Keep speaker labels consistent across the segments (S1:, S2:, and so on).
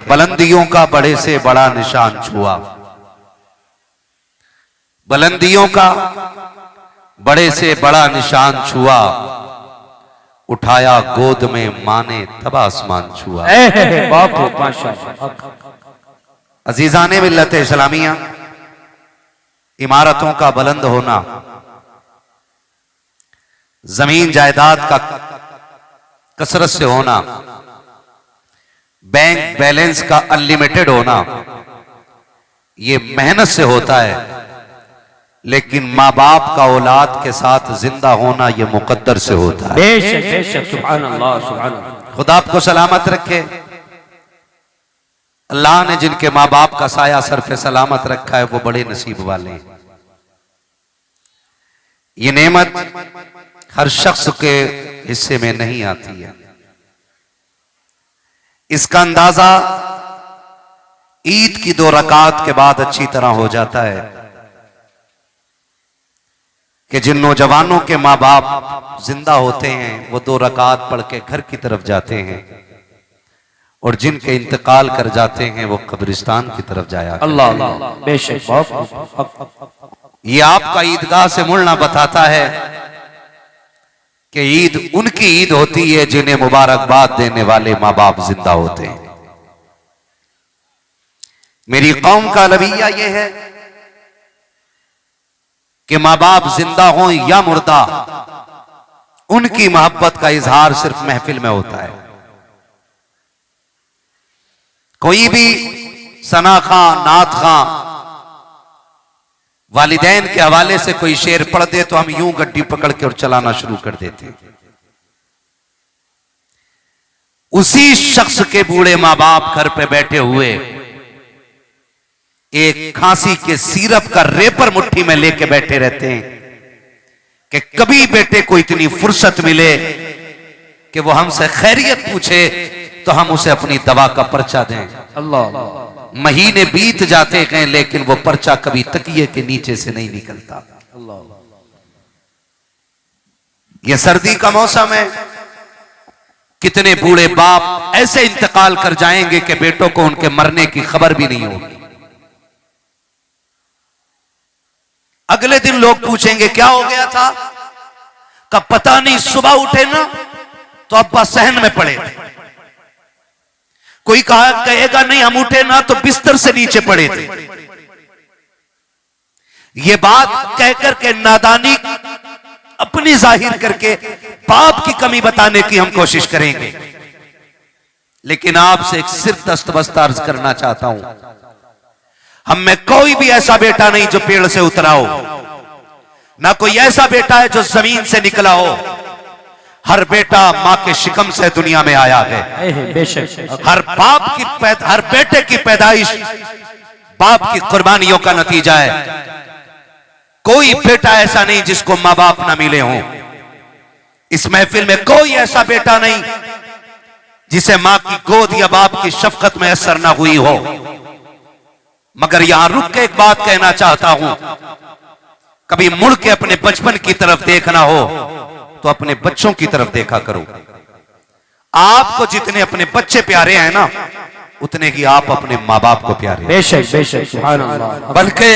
S1: बुलंदियों का बड़े से बड़ा निशान छुआ, बुलंदियों का बड़े से बड़ा निशान छुआ, उठाया गोद में मां ने तब आसमान छुआ। अजीजाने मिल्लत इस्लामिया, इमारतों का बुलंद होना, जमीन जायदाद का कसरत से होना, बैंक बैलेंस का अनलिमिटेड होना, ये मेहनत से होता है। लेकिन माँ बाप का औलाद के साथ जिंदा होना ये मुकद्दर से होता है।
S2: बेशक बेशक, सुभान अल्लाह सुभान अल्लाह।
S1: खुदा आपको सलामत रखे। अल्लाह ने जिनके माँ बाप का साया सर पे सलामत रखा है वो बड़े नसीब वाले हैं। ये नेमत हर शख्स के हिस्से में नहीं आती है। इसका अंदाजा ईद की 2 रकात के बाद अच्छी तरह हो जाता है कि जिन नौजवानों के माँ बाप जिंदा होते हैं वो 2 रकात पढ़ के घर की तरफ जाते हैं, और जिनके इंतकाल कर जाते हैं वो कब्रिस्तान की तरफ जाया।
S2: अल्लाह अल्लाह, बेशक।
S1: ये आपका ईदगाह से मुड़ना बताता है कि ईद उनकी ईद होती है जिन्हें मुबारकबाद देने वाले माँ बाप जिंदा होते हैं। मेरी कौम का रवैया यह है कि माँ बाप जिंदा हों या मुर्दा, उनकी मोहब्बत का इजहार सिर्फ महफिल में होता है। कोई भी सना खां, नात खां वालिदैन के हवाले से कोई शेर पढ़ दे तो हम यूं गड्डी पकड़ के और चलाना शुरू कर देते। उसी शख्स के बूढ़े मां बाप घर पे बैठे हुए एक खांसी के सिरप का रेपर मुट्ठी में लेके बैठे रहते हैं कि कभी बेटे को इतनी फुर्सत मिले कि वो हमसे खैरियत पूछे तो हम उसे अपनी दवा का पर्चा दें।
S2: अल्लाह।
S1: महीने बीत जाते हैं लेकिन वो पर्चा कभी तकिए के नीचे से नहीं निकलता।
S2: अल्लाह।
S1: ये सर्दी का मौसम है, कितने बूढ़े बाप ऐसे इंतकाल कर जाएंगे कि बेटों को उनके मरने की खबर भी नहीं होगी। अगले दिन लोग पूछेंगे क्या हो गया था, का पता नहीं, सुबह उठे ना तो अब्बा सहन में पड़े थे। कोई कहेगा नहीं हम उठे ना तो बिस्तर से नीचे पड़े थे। ये बात कहकर के नादानी अपनी जाहिर करके बाप की कमी बताने की हम कोशिश करेंगे। लेकिन आपसे एक सिर्फ दस्तबस्त अर्ज करना चाहता हूं, हम में कोई भी ऐसा बेटा नहीं जो पेड़ से उतरा हो, ना कोई ऐसा बेटा है जो जमीन से निकला हो। हर बेटा मां के शिकम से दुनिया में आया है।
S2: बेशक।
S1: हर बेटे की पैदाइश बाप की कुर्बानियों का नतीजा है। कोई बेटा ऐसा नहीं जिसको मां बाप ना मिले हों। इस महफिल में कोई ऐसा बेटा नहीं जिसे मां की गोद या बाप की शफकत में असर ना हुई हो। मगर यहां रुक के एक बात कहना चाहता हूं, कभी मुड़ के अपने बचपन की तरफ देखना हो तो अपने बच्चों की तरफ देखा करो। आपको जितने अपने बच्चे प्यारे हैं ना, उतने ही आप अपने माँ बाप को प्यारे हैं।
S2: बेशक बेशक, सुभान अल्लाह।
S1: बल्कि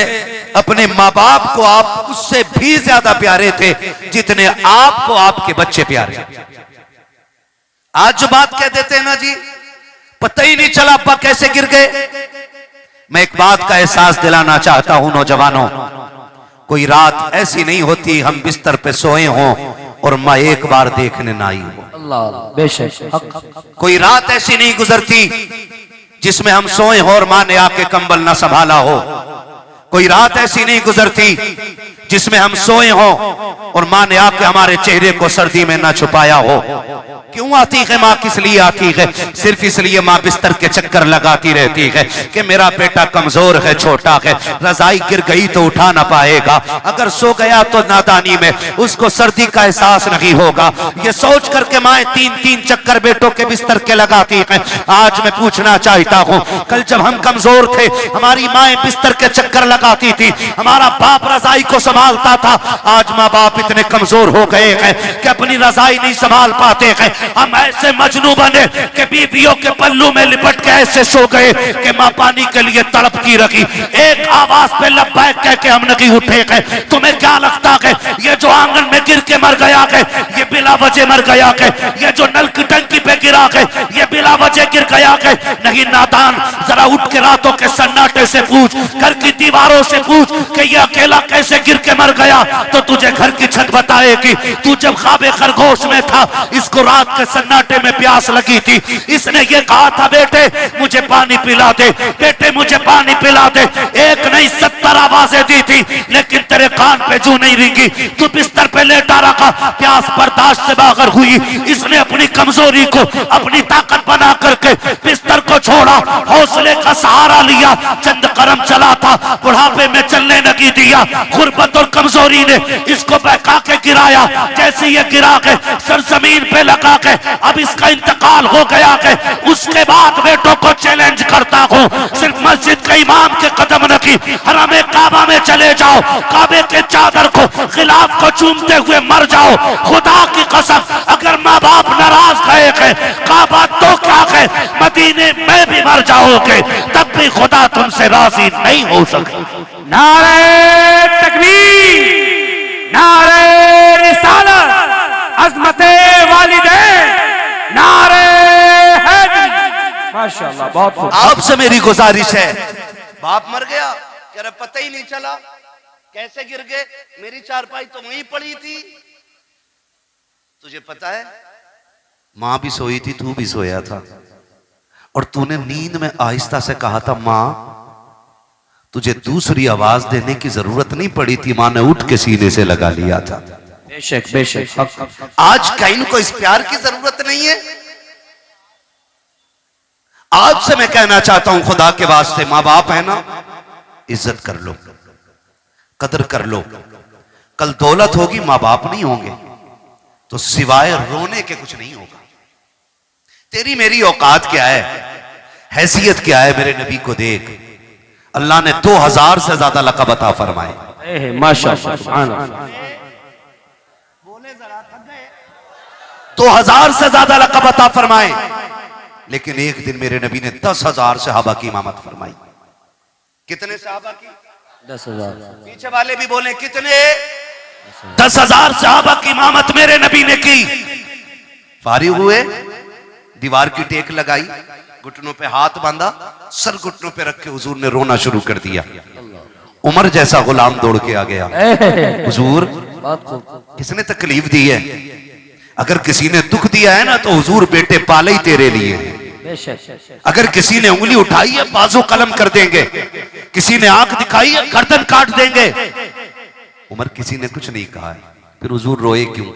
S1: अपने माँ बाप को आप उससे भी ज्यादा प्यारे थे जितने आपको आपके बच्चे प्यारे। आज जो बात कह देते हैं ना जी, पता ही नहीं चला अब्बा कैसे गिर गए। मैं एक बात का एहसास दिलाना चाहता हूं नौजवानों, कोई रात ऐसी नहीं होती हम बिस्तर पे सोए हों और मां एक बार देखने ना आई हो।
S2: अल्लाह। बेशक।
S1: कोई रात ऐसी नहीं गुजरती जिसमें हम सोए हो और मां ने आके कंबल ना संभाला हो। कोई रात ऐसी नहीं गुजरती जिसमें हम सोए हो और मां ने आके हमारे चेहरे को सर्दी में ना छुपाया हो। क्यों आती है माँ, किस लिए आती है? सिर्फ इसलिए माँ बिस्तर के चक्कर लगाती रहती है कि मेरा बेटा कमजोर है, छोटा है, रजाई गिर गई तो उठा ना पाएगा, अगर सो गया तो नादानी में उसको सर्दी का एहसास नहीं होगा। ये सोच करके माए 3-3 चक्कर बेटों के बिस्तर के लगाती हैं। आज मैं पूछना चाहता हूँ, कल जब हम कमजोर थे हमारी माए बिस्तर के चक्कर लगाती थी, हमारा बाप रजाई को संभालता था। आज माँ बाप इतने कमजोर हो गए हैं कि अपनी रजाई नहीं संभाल पाते हैं। हम ऐसे मजनू बने कि बीवियों के पल्लू में लिपट के ऐसे सो गए कि माँ पानी के लिए तड़पती रही। एक आवाज पे लब्बैक कह के हम नहीं उठे गए। तुम्हें क्या लगता है ये जो आंगन में गिर के मर गया है ये बिला वजह मर गया है? ये जो नल की टंकी पे गिरा है ये बिला वजह गिर गया है? नहीं नादान, जरा उठ के रातों के सन्नाटे से पूछ, घर की दीवारों से पूछ कि ये अकेला कैसे गिर के मर गया, तो तुझे घर की छत बताएगी। तू जब ख्वाबे खरगोश में था, इसको रात के सन्नाटे में प्यास लगी थी, इसने ये कहा था बेटे मुझे पानी पिला दे, बेटे मुझे पानी पिला दे। एक नहीं 70 आवाजें दी थी लेकिन तेरे कान पे जू नहीं रिंगी। तू बिस्तर पे लेटा रखा, प्यास बर्दाश्त से बाहर हुई। इसने अपनी कमजोरी को अपनी ताकत बना करके बिस्तर को छोड़ा, हौसले का सहारा लिया, चंद कदम चला था, बुढ़ापे में चलने नहीं दिया। गुर्बत और कमजोरी ने इसको बहका के गिराया। जैसे ये गिरा के सरजमीन पे लगा के अब इसका इंतकाल हो गया है। उसके बाद बेटों को चैलेंज करता हूँ, सिर्फ मस्जिद के इमाम के कदम नहीं, हरमे काबा में चले जाओ, काबे के चादर को खिलाफ को चूमते हुए मर जाओ। खुदा की कसम, अगर माँ बाप नाराज गए हैं, काबा तो क्या है, मदीने में भी मर जाओगे तब भी खुदा तुमसे राजी नहीं हो सके।
S3: नारे तकबीर, नारे रिसालत, अज़मते वालिदैन, नारे हैदर।
S2: माशाअल्लाह, बहुत खूब।
S1: आपसे मेरी गुजारिश है, बाप मर गया क्या पता ही नहीं चला, कैसे गिर गए, मेरी चारपाई तो वहीं पड़ी थी। तुझे पता है मां भी सोई थी, तू भी सोया था, और तूने नींद में आहिस्ता से कहा था मां, तुझे दूसरी आवाज देने की जरूरत नहीं पड़ी थी, मां ने उठ के सीने से लगा लिया था।
S2: बेशक बेशक, हक।
S1: आज कैन को इस प्यार की जरूरत नहीं है। आज से मैं कहना चाहता हूं खुदा के वास्ते, मां बाप है ना, इज्जत कर लो, कदर कर लो। कल दौलत होगी, मां बाप नहीं होंगे तो सिवाय रोने के कुछ नहीं होगा। तेरी मेरी औकात क्या है, हैसियत क्या है, मेरे नबी को देख। अल्लाह ने 2000 से ज्यादा लक़ब अता फरमाए।
S2: माशाअल्लाह, सुभान अल्लाह।
S1: बोले जरा थक गए। 2000 से ज्यादा लक़ब अता फरमाए, लेकिन एक दिन मेरे नबी ने 10,000 सहाबा की इमामत फरमाई। कितने सहाबा की?
S2: 10,000।
S1: पीछे वाले भी बोले कितने? 10,000 सहाबा की इमामत मेरे नबी ने की। फारिग हुए, दीवार की टेक लगाई, घुटनों पे हाथ बांधा, सर घुटनों पे रख के हुजूर ने रोना शुरू कर दिया। उमर जैसा गुलाम दौड़ के आ गया, हुजूर किसने तकलीफ दी है? अगर किसी ने दुख दिया है ना तो हुजूर बेटे पाले ही तेरे लिए है। अगर किसी ने उंगली उठाई है बाजू कलम कर देंगे, किसी ने आंख दिखाई है गर्दन काट देंगे। उमर किसी ने कुछ नहीं कहा है, फिर हुजूर रोए क्यों?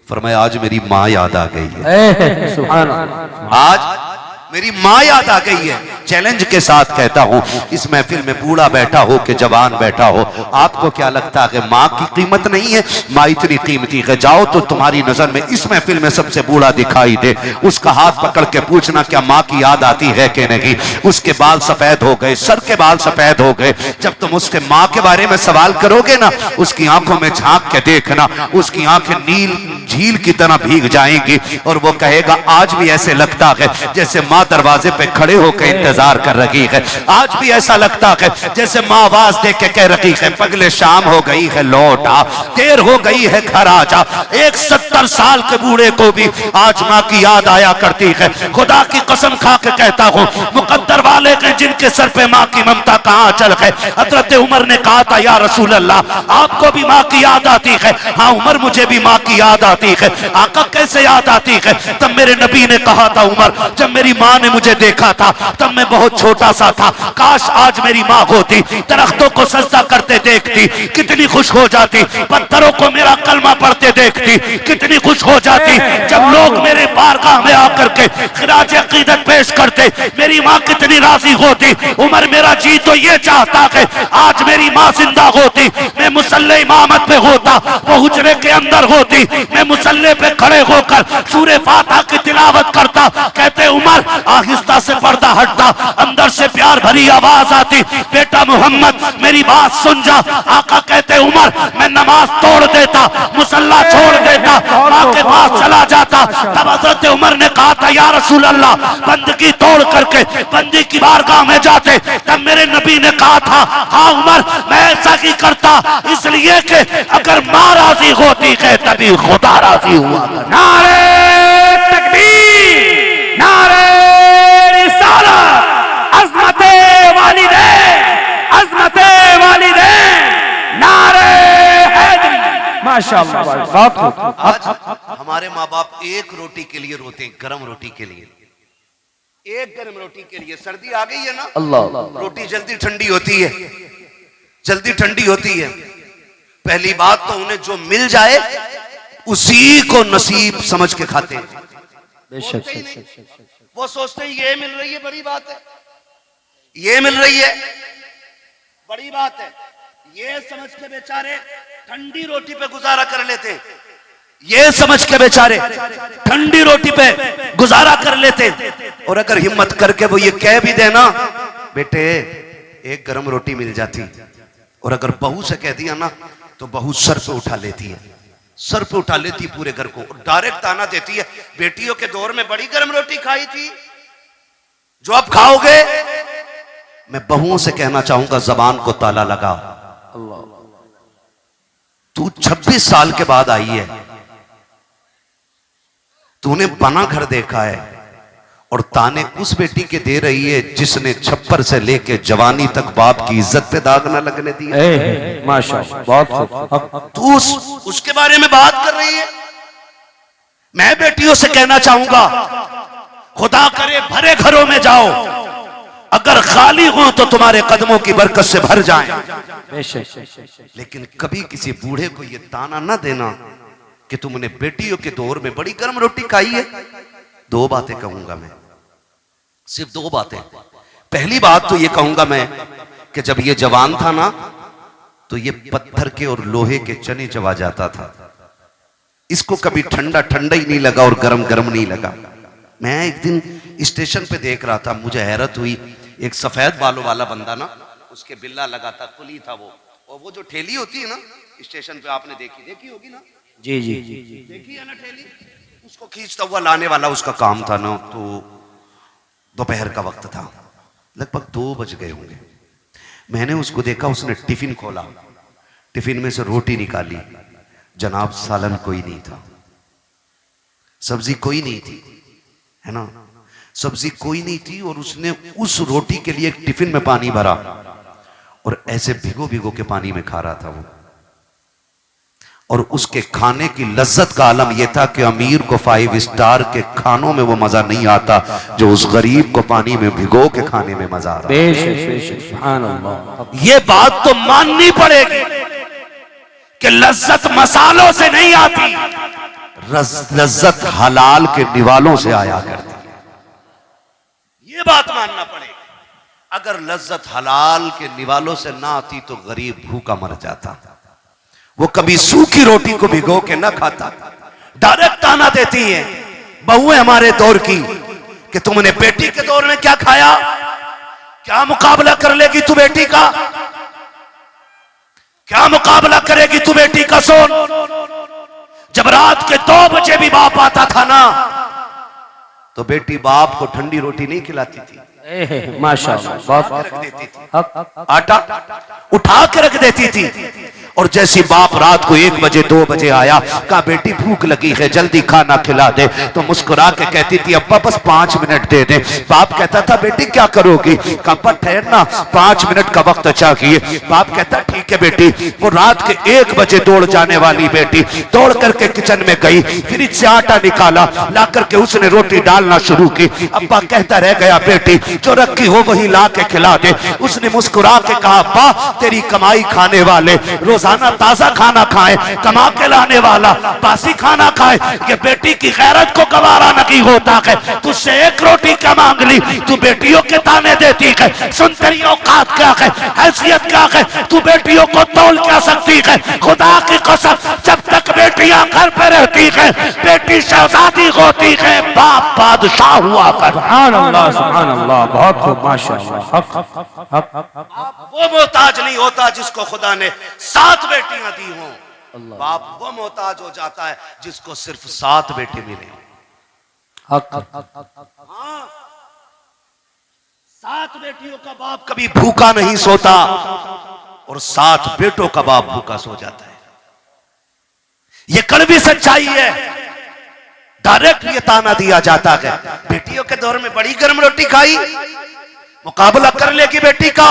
S1: फरमाया आज मेरी माँ याद आ गई है।
S2: सुभान अल्लाह।
S1: आज मेरी माँ याद आ गई है। चैलेंज के साथ कहता हूं, इस महफिल में बूढ़ा बैठा हो कि जवान बैठा हो, आपको क्या लगता है माँ की कीमत नहीं है? माँ इतनी कीमती है। जाओ तो तुम्हारी नजर में इस महफिल में सबसे बूढ़ा दिखाई दे, उसका हाथ पकड़ के पूछना क्या माँ की याद आती है कि नहीं। उसके बाल सफेद हो गए, सर के बाल सफेद हो गए। जब तुम उसके माँ के बारे में सवाल करोगे ना, उसकी आंखों में झांक के देखना, उसकी आंखें नील झील की तरह भीग जाएंगी और वो कहेगा आज भी ऐसे लगता है जैसे माँ दरवाजे पे खड़े होकर इंतजार कर रही है। आज भी ऐसा लगता है जैसे माँ आवाज दे के कह रही है पगले शाम हो गई है लौट आ, देर हो गई है घर आ जा। एक 70 साल के बूढ़े को भी आज माँ की याद आया करती है। खुदा की कसम खा के कहता हूँ, मुकद्दर वाले के जिनके सर पे माँ की ममता कहाँ चल गए। हजरत उमर ने कहा था या रसूल अल्लाह आपको भी माँ की याद आती है? हाँ उमर मुझे भी माँ की याद आती है। आका कैसे याद आती है? तब मेरे नबी ने कहा था उमर जब मेरी माँ ने मुझे देखा था तब मैं बहुत छोटा सा था, काश आज मेरी माँ होती, दरख्तों को सजदा करते देखती कितनी खुश हो जाती, पत्थरों को मेरा कलमा पढ़ते देखती कितनी खुश हो जाती, जब लोग मेरे बारगाह में आकर के खिराज अकीदत पेश करते मेरी माँ कितनी राजी होती। उमर मेरा जी तो ये चाहता है आज मेरी माँ जिंदा होती, मैं मुसल्ले इमामत पे होता, वो हुजरे के अंदर होती, मैं मुसल्ले पे खड़े होकर सूरे फातिहा की तिलावत करता पड़ता। कहते उमर आहिस्ता से पर्दा हटता, अंदर से प्यार भरी आवाज आती, बेटा मोहम्मद मेरी बात सुन जा। आका कहते उमर मैं नमाज तोड़ देता, मुसल्ला छोड़ देता, माँ के पास चला जाता। तब हजरत उमर ने कहा था या रसूल अल्लाह, बंदगी तोड़ करके बंदी की बारगाह में जाते। तब मेरे नबी ने कहा था हाँ उमर मैं ऐसा ही करता, इसलिए कि अगर माँ राजी होती है तभी खुदा राजी हुआ।
S3: नारे तकबीर, नारे रिसालत, अज़मते वालिदैन, अज़मते वालिदैन, नारे हैदरी। माशाअल्लाह, बहुत खूब।
S1: आज हमारे माँ बाप एक रोटी के लिए रोते हैं, गरम रोटी के लिए, एक गरम रोटी के लिए। सर्दी आ गई है ना,
S2: अल्लाह
S1: रोटी जल्दी ठंडी होती है, जल्दी ठंडी होती है। पहली बात तो उन्हें जो मिल जाए उसी को नसीब समझ के खाते हैं।
S2: बेशक।
S1: वो सोचते हैं ये मिल रही है बड़ी बात है, ये मिल रही है बड़ी बात है, ये समझ के बेचारे ठंडी रोटी पे गुजारा कर लेते हैं, ये समझ के बेचारे ठंडी रोटी पे गुजारा कर लेते। और अगर हिम्मत करके वो ये कह भी देना बेटे एक गरम रोटी मिल जाती, और अगर बहू से कह दिया ना तो बहू सर पे उठा लेती है, सर पे उठा लेती पूरे घर को, और डायरेक्ट ताना देती है बेटियों के दौर में बड़ी गरम रोटी खाई थी जो अब खाओगे। मैं बहुओं से कहना चाहूंगा जबान को ताला लगा। तू 26 साल के बाद आई है, तूने बना घर देखा है, और ताने उस बेटी के दे रही है जिसने छप्पर से लेके जवानी तक बाप की इज्जत पे दाग ना लगने दी।
S2: माशाअल्लाह, बहुत खूब।
S1: तू उसके बारे में बात कर रही है। मैं बेटियों से कहना चाहूंगा खुदा करे भरे घरों में जाओ, अगर खाली हो तो तुम्हारे कदमों की बरकत से भर जाएं।
S2: बेशक।
S1: लेकिन कभी किसी बूढ़े को यह ताना ना देना कि तुमने बेटियों के दौर में बड़ी गर्म रोटी खाई है। दो बातें कहूंगा मैं, सिर्फ दो बातें। पहली बात तो यह कहूंगा मैं कि जब ये जवान था ना तो ये पत्थर के और लोहे के चने चबा जाता था, इसको कभी ठंडा ठंडा ही नहीं लगा और गरम गरम नहीं लगा। मैं एक दिन स्टेशन पे देख रहा था, मुझे हैरत हुई, एक सफेद बालों वाला बंदा ना, उसके बिल्ला लगा था, कुली था वो, और वो जो ठेली होती है ना स्टेशन पे, आपने देखी होगी ना,
S2: जी जी
S1: देखी है ना ठेली, उसको खींचता हुआ लाने वाला उसका काम था ना। तो दोपहर का वक्त था, लगभग 2 बज गए होंगे। मैंने उसको देखा, उसने टिफिन खोला, टिफिन में से रोटी निकाली, जनाब सालन कोई नहीं था, सब्जी कोई नहीं थी, है ना, सब्जी कोई नहीं थी, और उसने उस रोटी के लिए एक टिफिन में पानी भरा और ऐसे भिगो भिगो के पानी में खा रहा था वो। और उसके खाने की लज्जत का आलम यह था कि अमीर को 5 स्टार के खानों में वो मजा नहीं आता जो उस गरीब को पानी में भिगो के खाने में मजा आ रहा।
S2: बेशक, सुभान अल्लाह।
S1: ये बात तो माननी पड़ेगी कि लज्जत मसालों से नहीं आती, लज्जत हलाल के निवालों से आया करती है। ये बात मानना पड़ेगा। अगर लज्जत हलाल के निवालों से ना आती तो गरीब भूखा मर जाता। वो कभी सूखी रोटी को भिगो के ना खाता। डायरेक्ट ताना देती है बहुएं हमारे दौर की कि तुमने बेटी के दौर में क्या खाया, क्या मुकाबला कर लेगी तू बेटी का, क्या मुकाबला करेगी तू बेटी का। सोन, जब रात के 2 बजे भी बाप आता था ना तो बेटी बाप को ठंडी रोटी नहीं खिलाती थी,
S2: माशाअल्लाह, बहुत
S1: रख देती थी, आटा उठा के रख देती थी। और जैसी बाप रात को 1 बजे 2 बजे आया, कहा बेटी भूख लगी है जल्दी खाना खिला दे, तो मुस्कुरा के कहती थी अब्बा बस 5 मिनट दे दे। बाप कहता था बेटी क्या करोगी, कहा ठहरना 5 मिनट का वक्त चाहिए। बाप कहता ठीक है बेटी। वो रात के 1 बजे दौड़ जाने वाली बेटी दौड़ करके किचन में गई, फ्रिज से आटा निकाला, ला करके उसने रोटी डालना शुरू की। अब्बा कहता रह गया बेटी जो रखी हो वही ला के खिला दे। उसने मुस्कुरा के कहा अब्बा तेरी कमाई खाने वाले रोजाना रोजाना ताजा खाना खाए, कमा के लाने वाला बासी खाना खाए, कि बेटी की गैरत को गवारा नहीं होता है। तुझसे एक रोटी क्या मांग ली, तू बेटियों के ताने देती है। सुन तेरी औकात क्या है, हैसियत क्या है, तू बेटियों को तोल क्या सकती है। खुदा की कसम, जब तक बेटियां घर पे रहती है, बेटी शहजादी होती है, बाप बादशाह हुआ कर।
S2: सुभान अल्लाह, बहुत खूब, माशाअल्लाह। हक हक हक।
S1: वो मोहताज नहीं होता जिसको खुदा ने 7 बेटियां दी हों। बाप वो मोहताज हो जाता है जिसको सिर्फ 7 बेटे मिले।
S2: हक।
S1: हाँ, 7 बेटियों का बाप कभी भूखा नहीं सोता, और 7 बेटों का बाप भूखा सो जाता है। ये कड़वी सच्चाई है। डायरेक्ट ये ताना दिया जाता है, बेटियों के दौर में बड़ी गर्म रोटी खाई, मुकाबला कर लेगी बेटी का।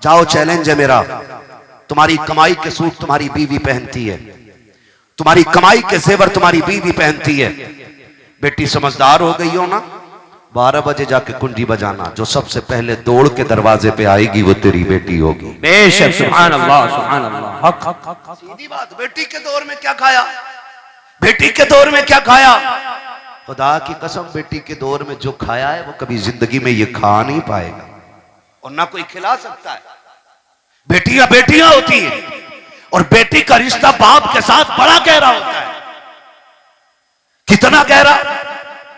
S1: जाओ, चैलेंज है मेरा, तुम्हारी कमाई के सूट तुम्हारी बीवी पहनती है, तुम्हारी कमाई के जेवर तुम्हारी बीवी पहनती है। बेटी समझदार हो गई हो ना, 12 बजे जाके कुंडी बजाना, जो सबसे पहले दौड़ के दरवाजे पे आएगी वो तेरी बेटी होगी।
S2: बेशक, सुभान अल्लाह, सुभान अल्लाह। हक हक।
S1: सीधी बात। बेटी के दौर में क्या खाया, बेटी के दौर में क्या खाया, खुदा की कसम, बेटी के दौर में जो खाया है वो कभी जिंदगी में ये खा नहीं पाएगा, और ना कोई खिला सकता है। बेटियां बेटियां होती हैं, और बेटी का रिश्ता बाप के साथ बड़ा गहरा होता है। कितना गहरा,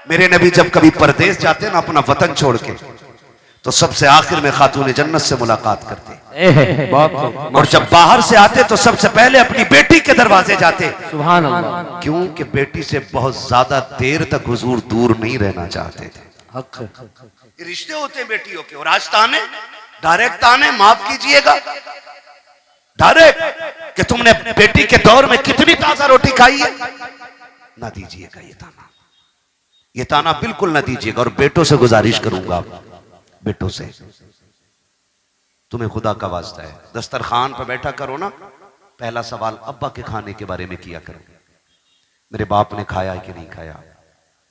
S1: मेरे नबी जब कभी परदेश जाते ना अपना वतन छोड़ के, तो सबसे आखिर में खातून जन्नत से मुलाकात करते, और जब बाहर से आते तो सबसे पहले अपनी बेटी के दरवाजे जाते।
S2: सुभान अल्लाह।
S1: क्योंकि बेटी से बहुत ज्यादा देर तक हुजूर दूर नहीं रहना चाहते थे।
S2: हक।
S1: ये रिश्ते होते हैं बेटियों के। और आज ताने, डायरेक्ट ताने, माफ कीजिएगा, डायरेक्ट, कि तुमने बेटी के दौर में कितनी ताजा रोटी खाई है, ना दीजिएगा ये ताना। ये ताना बिल्कुल ना दीजिएगा। और बेटों से गुजारिश करूंगा, बेटों से, तुम्हें खुदा का वास्ता है, दस्तरखान पर बैठा करो ना, पहला सवाल अब्बा के खाने के बारे में किया करो। मेरे बाप ने खाया कि नहीं खाया,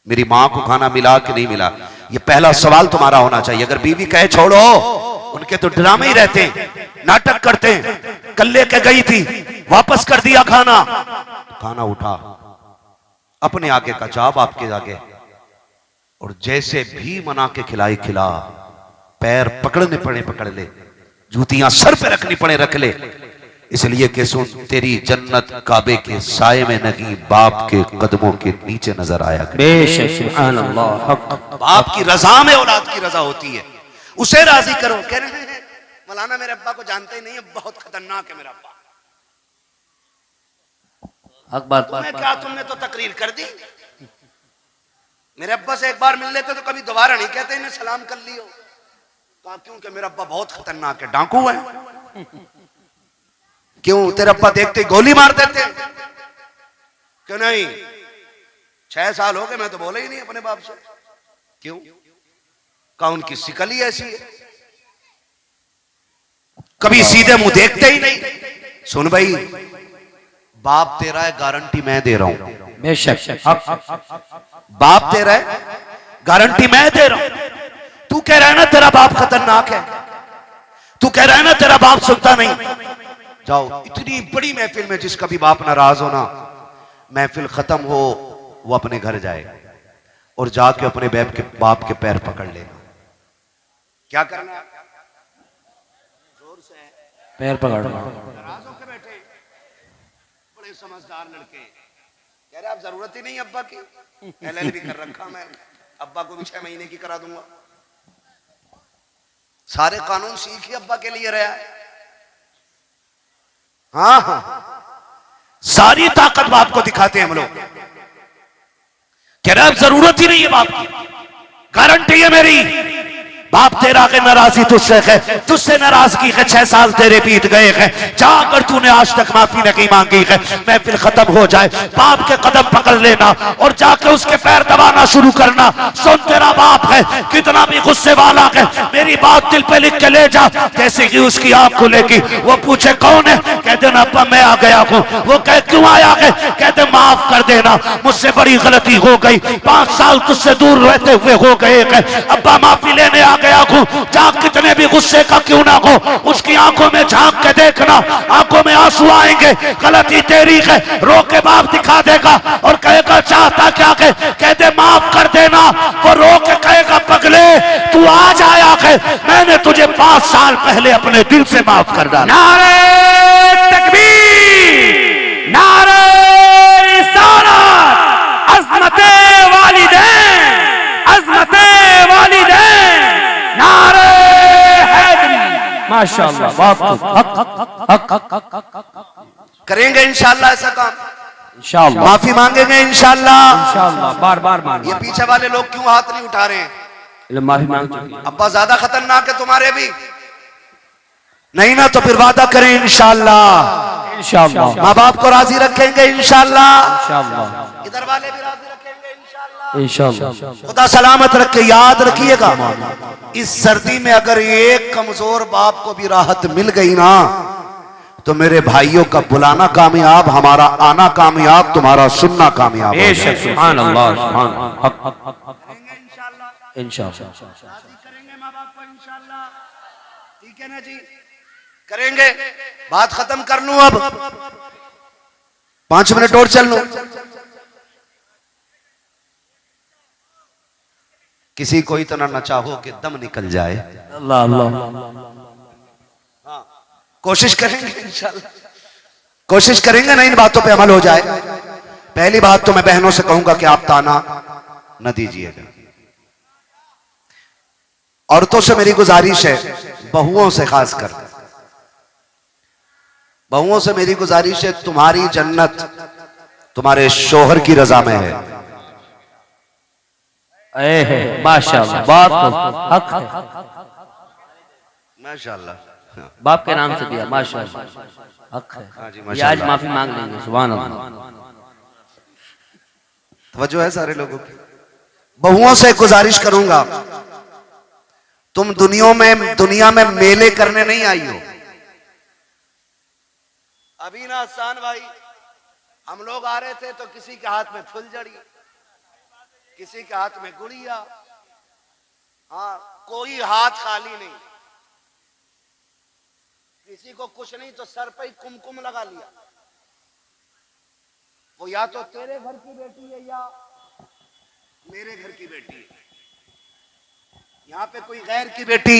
S1: मेरी मां को खाना मिला कि नहीं मिला, ये पहला सवाल तुम्हारा होना चाहिए। अगर बीवी कहे छोड़ो, उनके तो ड्रामे ही रहते हैं, नाटक करते हैं, कल लेके गई थी वापस कर दिया खाना, खाना उठा अपने आगे का चाप आपके आगे, और जैसे भी मना के खिलाई खिला, पैर पकड़ने पड़े पकड़ ले, जूतियां सर पे रखनी पड़े रख ले, इसलिए कि सुन, तेरी जन्नत काबे के साये में नहीं, बाप के कदमों के नीचे नजर आया करे।
S2: बेशक, सुभान अल्लाह। हक।
S1: बाप की रजा में औलाद की रजा होती है, उसे राजी करो। कह रहे हैं मौलाना मेरे अब्बा को जानते ही नहीं है, बहुत खतरनाक है मेरा अब्बा।
S2: हक बात।
S1: तुम्हें क्या, तुमने तो तकरीर कर दी। मेरे अब्बा से एक बार मिल लेते तो कभी दोबारा नहीं कहते इन्हें सलाम कर लियो। कहा क्योंकि मेरा अब्बा बहुत खतरनाक है, डाकू है। क्यों, तेरे अब्बा देखते ही गोली मार देते? क्यों नहीं, 6 साल हो गए मैं तो बोला ही नहीं अपने बाप से। क्यों? कहा उनकी शिकल ही ऐसी है, कभी सीधे मुंह देखते ही नहीं। सुन भाई, बाप तेरा है, गारंटी मैं दे रहा हूं।
S2: बेशक।
S1: बाप तेरा है, गारंटी मैं दे रहा हूं। तू कह रहा है ना तेरा बाप खतरनाक है, तू कह रहा है ना तेरा बाप सुनता नहीं। जाओ, इतनी बड़ी महफिल में जिसका भी बाप नाराज हो ना, महफिल खत्म हो वो अपने घर जाए और जाके अपने बाप के पैर पकड़ लेना। क्या करना है? जोर से
S2: पैर पकड़।
S1: नाराज होकर बैठे बड़े समझदार लड़के, कह रहे आप जरूरत ही नहीं अब्बा की, LLB कर रखा मैं, अब्बा को भी 6 महीने की करा दूंगा। सारे कानून सीख ही अब्बा के लिए रहा है। हाँ, सारी ताकत बाप को दिखाते हैं हम लोग। कह रहे अब जरूरत ही नहीं है बाप की, गारंटी है मेरी। बाप तेरा के नाराजी तुझसे है, तुझसे नाराजगी है, 6 साल तेरे बीत गए हैं, जाकर तूने आज तक माफी नहीं मांगी है। महफिल खत्म हो जाए, बाप के कदम पकड़ लेना और जाकर उसके पैर दबाना शुरू करना। सुन, तेरा बाप है, कितना भी गुस्से वाला है, मेरी बात दिल पे लिख के ले जा। जैसे कि उसकी आंख खुलेगी, वो पूछे कौन है, कह देना अब्बा मैं आ गया हूँ। वो कह क्यों आया है, कहते माफ कर देना, मुझसे बड़ी गलती हो गई, 5 साल तुझसे दूर रहते हुए हो गए हैं, अब्बा माफी लेने आ गया हूं, जहां कितने भी गुस्से का क्यों ना हो, उसकी आंखों में झांक के देखना, आंखों में आंसू आएंगे, गलती तेरी है, रो के बाप दिखा देगा और कहेगा चाहता क्या है, कहते माफ कर देना, वो रो के कहेगा पगले तू आज आया है, मैंने तुझे 5 साल पहले अपने दिल से माफ कर डाला।
S3: नारे तकबीर, नारे रिसालत, अज़मते वालिदैन, अज़मते वालिदैन, नारे हैदरी। माशाअल्लाह,
S1: करेंगे इंशाअल्लाह ऐसा काम,
S2: इंशाअल्लाह
S1: माफी मांगेंगे इंशाअल्लाह।
S2: इंशाअल्लाह बार बार मांगे।
S1: ये पीछे वाले लोग क्यों हाथ नहीं उठा रहे हैं?
S2: माफी मांग चुकी है।
S1: अब्बा ज्यादा खतरनाक है तुम्हारे भी नहीं ना, तो फिर वादा करें इंशाअल्लाह,
S2: इंशाअल्लाह
S1: माँ बाप को राजी रखेंगे इंशाअल्लाह,
S2: इंशाअल्लाह
S1: इधर वाले भी राजी रखेंगे इंशाअल्लाह।
S2: इंशाअल्लाह।
S1: खुदा सलामत रखे। याद रखिएगा, इस सर्दी में अगर एक कमजोर बाप को भी राहत मिल गई ना, तो मेरे भाइयों का बुलाना कामयाब, हमारा आना कामयाब, तुम्हारा सुनना कामयाब।
S2: बेशक सुभान अल्लाह, सुभान अल्लाह। इंशाअल्लाह
S1: करेंगे माँ बाप को इंशाअल्लाह, ठीक है ना जी, करेंगे। बात खत्म कर लूं अब, 5 मिनट और चल लूं। किसी को इतना न चाहो कि दम निकल जाए।
S2: अल्लाह अल्लाह।
S1: कोशिश करेंगे इंशाअल्लाह, कोशिश करेंगे ना इन बातों पे अमल हो जाए। पहली बात तो मैं बहनों से कहूंगा कि आप ताना न दीजिएगा। औरतों से मेरी गुजारिश है, बहुओं से खासकर बहुओं से मेरी गुजारिश है, तुम्हारी जन्नत तुम्हारे शोहर की रजा में है।
S2: माशाअल्लाह, बात हक है।
S1: माशाअल्लाह,
S2: बाप के नाम से दिया, माशाअल्लाह हक है।
S1: हाँ जी,
S2: ये आज
S1: माशाअल्लाह।
S2: माफी मांग लेंगे, सुभान अल्लाह।
S1: तवज्जो है सारे लोगों की। बहुओं से गुजारिश करूंगा, तुम दुनिया में मेले करने नहीं आई हो। अभी ना आसान भाई, हम लोग आ रहे थे तो किसी के हाथ में फुलझड़ी, किसी के हाथ में गुड़िया, हाँ कोई हाथ खाली नहीं, किसी को कुछ नहीं तो सर पे ही कुमकुम लगा लिया। वो या तो तेरे घर की बेटी है या मेरे घर की बेटी है, यहाँ पे कोई गैर की बेटी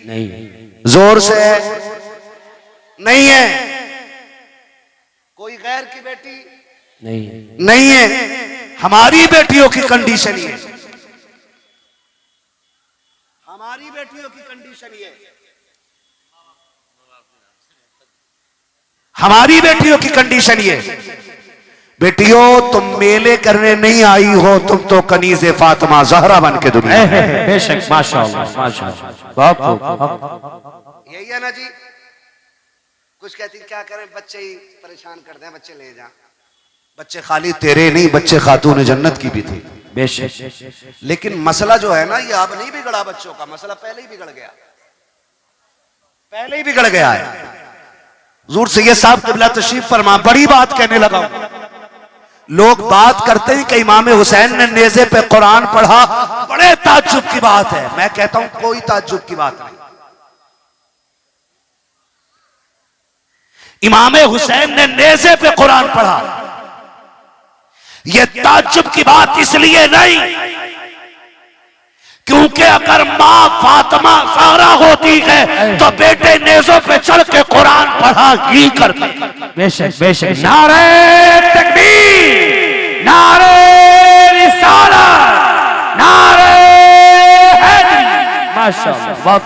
S2: नहीं,
S1: जोर से है नहीं है, कोई गैर की बेटी नहीं है। हमारी बेटियों की कंडीशन ये, हमारी बेटियों की कंडीशन ये, हमारी बेटियों की कंडीशन ये, बेटियों तुम मेले करने नहीं आई हो, तुम तो कनीज़े फातिमा ज़हरा बन के दुनिया में।
S2: बेशक माशाअल्लाह माशाअल्लाह, बाप को
S1: यही है ना जी। कुछ कहती क्या करें, बच्चे ही परेशान करते हैं, बच्चे ले जा। बच्चे खाली तेरे नहीं, बच्चे खातून जन्नत की भी थी।
S2: बेशक।
S1: लेकिन मसला जो है ना, ये अब नहीं बिगड़ा बच्चों का, मसला पहले ही बिगड़ गया, पहले ही बिगड़ गया है। हुजूर सैयद साहब क़िबला तशरीफ फरमा, बड़ी बात कहने लगा। लोग बात करते हैं कि इमाम हुसैन ने नेज़े पे कुरान पढ़ा, बड़े ताज्जुब की बात है। मैं कहता हूं कोई ताज्जुब की बात नहीं। इमाम हुसैन ने नेज़े पे कुरान पढ़ा, यह ताज्जुब की बात इसलिए नहीं क्योंकि अगर मां फातिमा ज़हरा होती है तो बेटे नेज़ों पे चढ़ के कुरान पढ़ा ही करते।
S2: बेशक बेशक।
S3: नारे तकबीर, नारे रिसालत, नारे हैदरी।
S2: माशाअल्लाह, बाप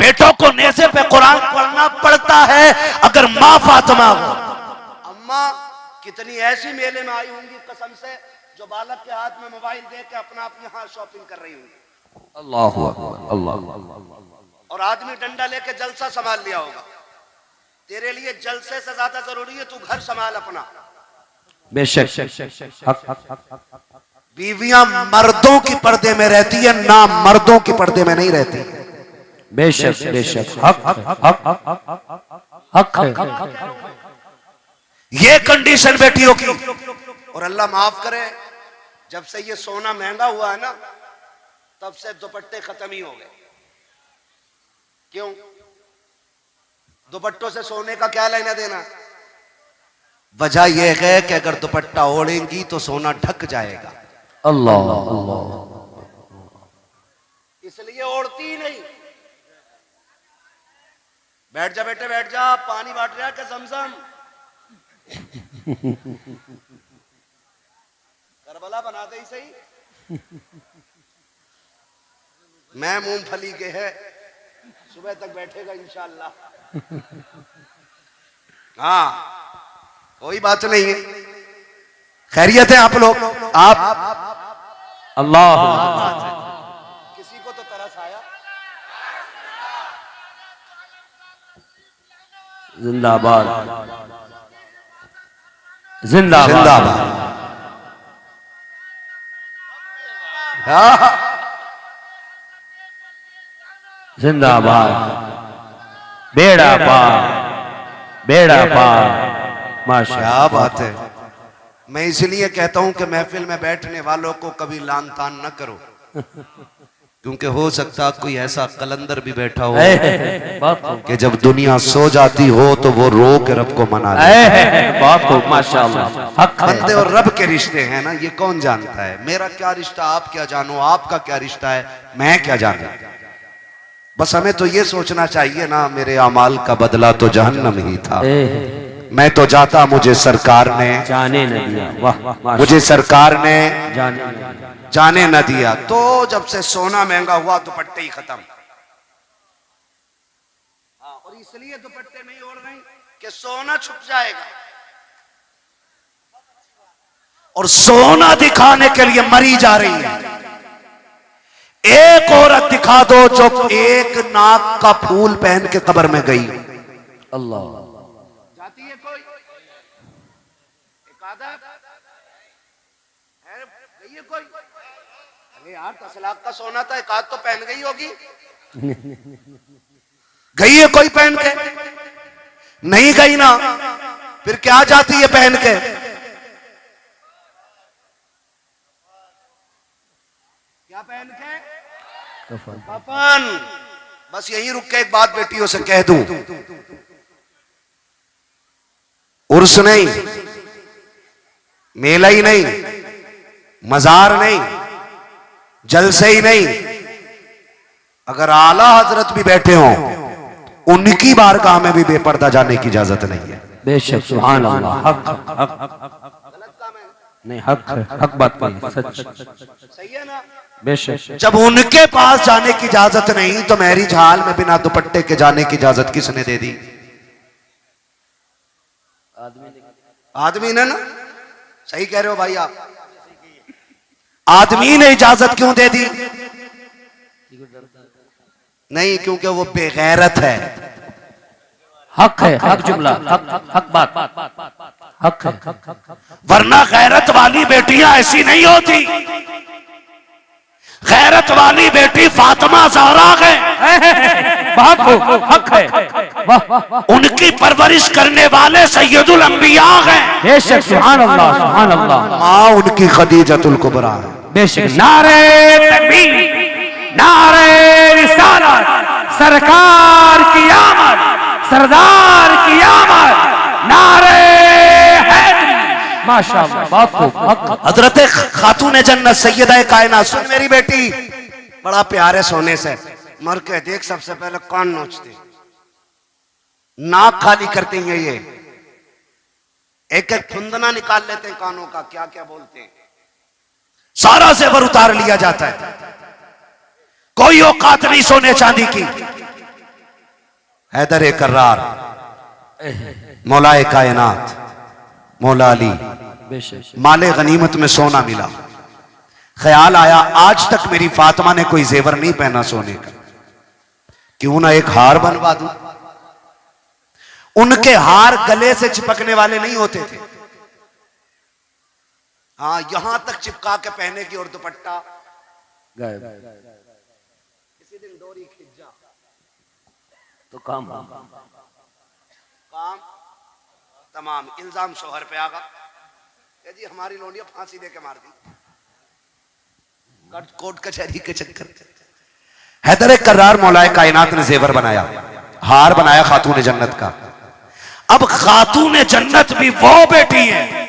S1: बेटों को नेज़े पे कुरान पढ़ना पड़ता है अगर मां फातिमा हो। अम्मा कितनी ऐसी मेले में आई होंगी कसम से, जो बालक के हाथ में मोबाइल दे के अपना अपने हाथ शॉपिंग कर रही होंगी।
S2: अल्लाहु अकबर, अल्लाह।
S1: और आदमी डंडा लेके जलसा संभाल लिया होगा। तेरे लिए जलसे से ज्यादा जरूरी है तू घर संभाल अपना।
S2: बेशक।
S1: बीवियां मर्दों की पर्दे में रहती है, ना मर्दों की पर्दे में नहीं रहती।
S2: बेशक बेशक। हक है।
S1: ये कंडीशन बेटियों की। और अल्लाह माफ करे, जब से ये सोना महंगा हुआ है ना, तब से दुपट्टे खत्म ही हो गए। क्यों? दुपट्टों से सोने का क्या लेना देना? वजह यह है कि अगर दुपट्टा ओढ़ेंगी तो सोना ढक जाएगा,
S2: अल्लाह अल्लाह,
S1: इसलिए ओढ़ती ही नहीं। बैठ जा बेटे, बैठ जा, पानी बांट रहा है क्या समसम? करबला बनाते ही सही। मैं मूंगफली के है, सुबह तक बैठेगा इंशाअल्लाह। हाँ, कोई बात नहीं है। खैरियत है आप लोग? आप
S2: अल्लाह,
S1: किसी को तो तरस आया?
S2: जिंदाबाद जिंदाबाद
S1: जिंदाबाद। हाँ,
S2: जिंदाबाद, बेड़ा पार, बेड़ा पार, माशा
S1: क्या बात है। मैं इसलिए कहता हूं कि महफिल में बैठने वालों को कभी लान तान न करो, क्योंकि हो सकता कोई ऐसा कलंदर भी बैठा हो
S2: बहुत खूब,
S1: कि जब दुनिया सो जाती हो तो वो रो के रब को मना ले।
S2: बहुत खूब, माशाअल्लाह। हक है,
S1: बंदे और रब के रिश्ते हैं ना, ये कौन जानता है? मेरा क्या रिश्ता आप क्या जानो, आपका क्या रिश्ता है मैं क्या जानू। बस हमें तो ये सोचना चाहिए ना, मेरे अमाल का बदला तो जहन्नम ही था। मैं तो जाता, मुझे सरकार ने
S2: जाने न दिया, वाह वाह,
S1: मुझे सरकार ने
S2: जाने न दिया।
S1: जाने न दिया। तो जब से सोना महंगा हुआ दुपट्टे ही खत्म। हाँ, और इसलिए दुपट्टे नहीं ओढ़ रही कि सोना छुप जाएगा, और सोना दिखाने के लिए मरी जा रही है। एक औरत दिखा दो जो एक नाक का फूल पहन के कब्र में गई।
S2: अल्लाह,
S1: जाती है कोई? एक आधा है, गई है कोई? अरे यार, 10 लाख का सोना था, एक आध तो पहन गई होगी। गई है कोई पहन के? नहीं गई ना, फिर क्या जाती है पहन के? क्या पहन के? कफन। बस यहीं रुक के एक बात बेटियों से कह दूं, उर्स नहीं, मेला ही नहीं, मजार नहीं, जलसे ही नहीं, अगर आला हजरत भी बैठे हों उनकी बारगाह में भी बेपर्दा जाने की इजाजत नहीं है।
S2: बेशक, सुभान अल्लाह, हक हक हक, नहीं हक है, हक बात कही, सच,
S1: सही है ना?
S2: बेशक,
S1: जब उनके पास जाने की इजाजत नहीं तो महरीज हाल में बिना दुपट्टे के जाने की इजाजत किसने दे दी? आदमी ने ना। सही कह रहे हो भाई आप, आदमी ने इजाजत क्यों दे दी? नहीं, क्योंकि वो बेगैरत है।
S2: हक है, हक जुमला, हक हक बात, हक है,
S1: वरना गैरत वाली बेटियां ऐसी नहीं होती। गैरत वाली बेटी फातिमा ज़हरा है,
S2: बहुत खूब, हक है, वाह वाह,
S1: उनकी परवरिश करने वाले सैयदुल अंबिया हैं।
S2: बेशक, सुभान अल्लाह, सुभान अल्लाह,
S1: माँ उनकी खदीजतुल कुबरा है।
S2: बेशक,
S3: नारे तकबीर, नारे रिसालत, सरकार की आमद, सरदार की आमद, नारे हैदरी।
S2: माशाअल्लाह, बहुत खूब, हक,
S1: हजरत खातून जन्नत सैयदा कायनात, सुन मेरी बेटी, बड़ा प्यार है सोने से। मर के देख, सबसे पहले कान नोचते, नाक खाली करते हैं, ये एक एक फुंदना निकाल लेते हैं कानों का, क्या क्या बोलते हैं, सारा जेवर उतार लिया जाता है। कोई औकात नहीं सोने चांदी की। हैदर कर्रार, मौलाए कायनात, मौला अली,
S2: बेशक,
S1: माले गनीमत में सोना मिला। ख्याल आया आज तक मेरी फातिमा ने कोई जेवर नहीं पहना सोने का, क्यों ना एक हार बनवा दूं। उनके हार गले से चिपकने वाले नहीं होते थे, हाँ यहां तक चिपका के पहने की, और दुपट्टा
S2: गायब,
S1: किसी दिन डोरी खिंच जा
S2: तो काम,
S1: काम तमाम। इल्जाम शोहर पे आगा कि जी हमारी लोंडिया फांसी दे के मार दी। कोर्ट कचहरी के चक्कर। हैदर कर्रार मौलाए कायनात ने जेवर बनाया, हार बनाया खातून जन्नत का। अब खातून जन्नत भी वो बेटी है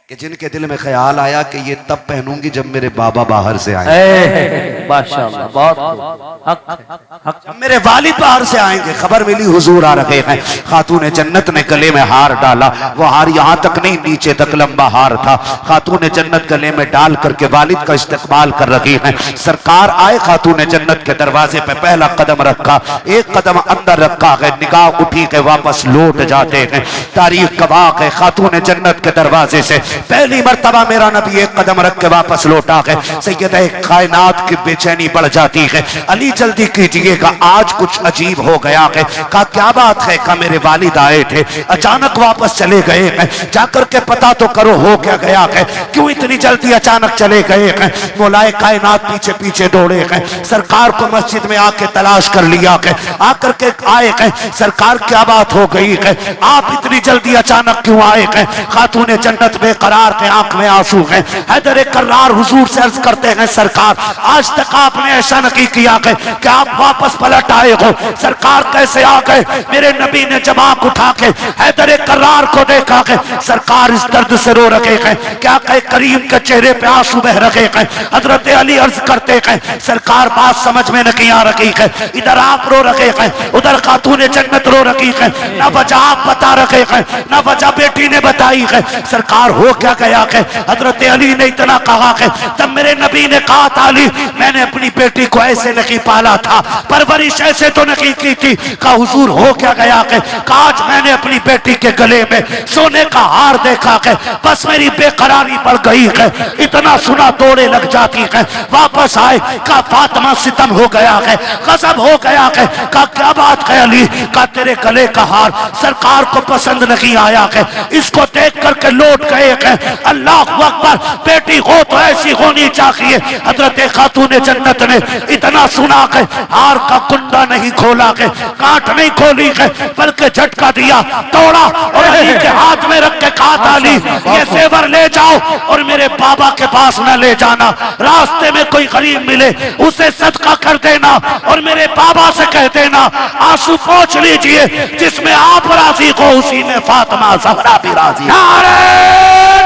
S1: कि जिनके दिल में ख्याल आया कि ये तब पहनूंगी जब मेरे बाबा बाहर से आए।
S2: माशाअल्लाह, बहुत हक
S1: जब मेरे वालिद बाहर से आएंगे। खबर मिली हुजूर आ रहे हैं। खातून जन्नत ने गले में हार डाला। वो हार यहां तक नहीं, नीचे तक लंबा हार था। खातून जन्नत गले में डाल करके वालिद का इस्तकबाल कर रही हैं। सरकार आए, खातून जन्नत के दरवाजे पे पहला कदम रखा, एक कदम अंदर रखा है, निगाह उठी के वापस लौट जाते हैं। तारीख गवाह है, खातून जन्नत के दरवाजे से पहली मर्तबा मेरा नबी एक कदम रख के वापस लौटा है। सैयद कायनात की बेचैनी बढ़ जाती है। अली जल्दी कीजिएगा, आज कुछ अजीब हो गया है। कहा क्या बात है? कहा मेरे वालिद आए थे, अचानक वापस चले गए हैं, जाकर के पता तो करो हो क्या गया है, क्यों इतनी जल्दी अचानक चले गए हैं? मौलाए कायनात पीछे पीछे दौड़े हैं। सरकार को मस्जिद में आके तलाश कर लिया है, आकर के आए हैं। सरकार क्या बात हो गई है, आप इतनी जल्दी अचानक क्यों आए हैं? खातून जन्नत बेकरार के आंख में आंसू हैं। हैदर कर्रार हुजूर से अर्ज करते हैं, सरकार आज तक आपने ऐसा नहीं किया है कि आप वापस पलट आए हो। सरकार कैसे आ गए? मेरे नबी ने जब आंख उठा के हैदर कर्रार को देखा है, सरकार इस दर्द से रो रहे हैं। क्या कहे, करीम के चेहरे पे आंसू बह रहे हैं। हजरत अली अर्ज करते हैं, सरकार बात समझ में नहीं आ रही है। इधर आप रो रहे हैं, उधर खातून जन्नत रो रही है। ना वजह आप बता रहे हैं, ना वजह बेटी ने बताई है। सरकार हो क्या गया है? हजरत अली ने इतना कहा है, तब मेरे नबी ने कहा था, अली मैंने अपनी बेटी को ऐसे नहीं पाला था, परवरिश ऐसे तो नहीं की थी। कहा हुजूर हो क्या गया है? कहा आज मैंने अपनी बेटी के गले में सोने का हार देखा है, बस मेरी बेकरारी बढ़ गई है। इतना सुना दौड़े लग जाती है। वापस आए, कहा फातिमा सितम हो गया है, गजब हो गया है। कहा क्या बात है अली? कहा तेरे गले का हार सरकार को पसंद नहीं आया है, इसको देख करके लौट गए हैं। अल्लाह अकबर, बेटी हो तो ऐसी होनी चाहिए। हजरत खातून जन्नत ने इतना सुना है, हार का कुंडा नहीं खोला है, कांट नहीं खोली है, बल्कि झटका दिया, तोड़ा और अली के हाथ में रख के कहा था, अली ये जेवर ले जाओ और मेरे बाबा के पास न ले जाना। रास्ते में कोई गरीब मिले उसे सदका कर देना और मेरे बाबा से कह देना आंसू पोंछ लीजिए, जिसमें आप राजी हो उसी में फातिमा ज़हरा भी राजी।
S3: नारे